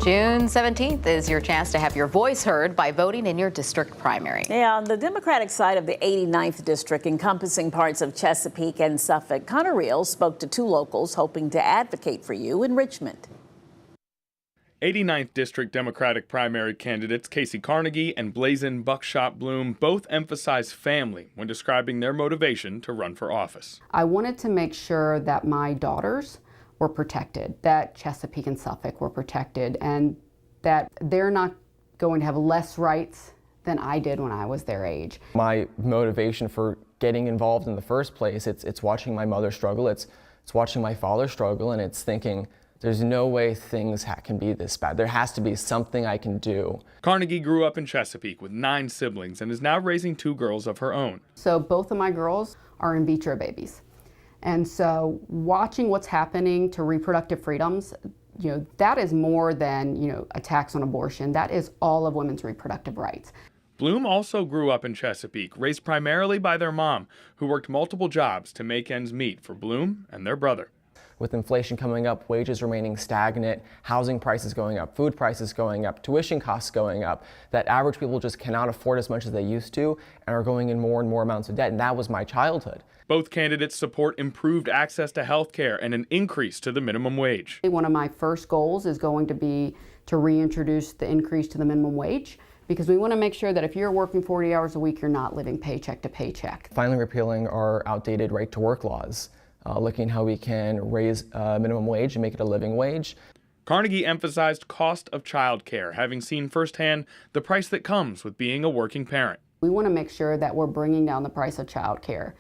June 17th is your chance to have your voice heard by voting in your district primary. Yeah, on the Democratic side of the 89th district, encompassing parts of Chesapeake and Suffolk, Carnegie spoke to two locals hoping to advocate for you in Richmond. 89th District Democratic primary candidates Kacey Carnegie and Blaizen Buckshot Bloom both emphasize family when describing their motivation to run for office. I wanted to make sure that my daughters were protected, that Chesapeake and Suffolk were protected, and that they're not going to have less rights than I did when I was their age. My motivation for getting involved in the first place, it's watching my mother struggle, it's watching my father struggle, and it's thinking, there's no way things can be this bad. There has to be something I can do. Carnegie grew up in Chesapeake with 9 siblings and is now raising 2 girls of her own. So both of my girls are in vitro babies. And so watching what's happening to reproductive freedoms, that is more than, attacks on abortion. That is all of women's reproductive rights. Bloom also grew up in Chesapeake, raised primarily by their mom, who worked multiple jobs to make ends meet for Bloom and their brother. With inflation coming up, wages remaining stagnant, housing prices going up, food prices going up, tuition costs going up, that average people just cannot afford as much as they used to and are going in more and more amounts of debt. And that was my childhood. Both candidates support improved access to health care and an increase to the minimum wage. One of my first goals is going to be to reintroduce the increase to the minimum wage, because we want to make sure that if you're working 40 hours a week, you're not living paycheck to paycheck. Finally repealing our outdated right-to-work laws. Looking how we can raise minimum wage and make it a living wage. Carnegie emphasized cost of child care, having seen firsthand the price that comes with being a working parent. We want to make sure that we're bringing down the price of child care.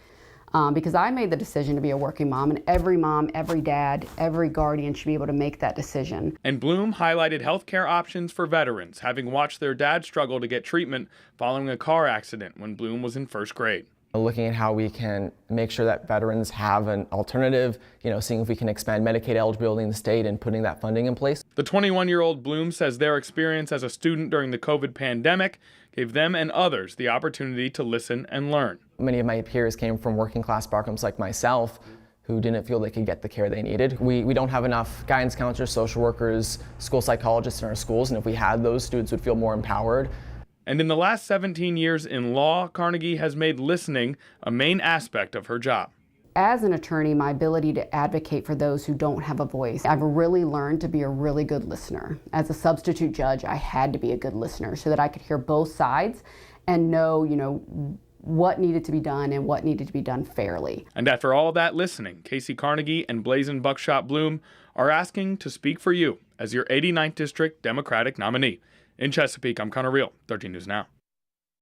Because I made the decision to be a working mom, and every mom, every dad, every guardian should be able to make that decision. And Bloom highlighted health care options for veterans, having watched their dad struggle to get treatment following a car accident when Bloom was in 1st grade. Looking at how we can make sure that veterans have an alternative, seeing if we can expand Medicaid eligibility in the state and putting that funding in place. The 21-year-old Bloom says their experience as a student during the COVID pandemic gave them and others the opportunity to listen and learn. Many of my peers came from working class backgrounds like myself who didn't feel they could get the care they needed. We don't have enough guidance counselors, social workers, school psychologists in our schools, and if we had those, students would feel more empowered. And in the last 17 years in law, Carnegie has made listening a main aspect of her job. As an attorney, my ability to advocate for those who don't have a voice, I've really learned to be a really good listener. As a substitute judge, I had to be a good listener so that I could hear both sides and know, what needed to be done and what needed to be done fairly. And after all that listening, Kacey Carnegie and Blaizen Buckshot Bloom are asking to speak for you as your 89th District Democratic nominee. In Chesapeake, I'm Connor Real, 13 News Now.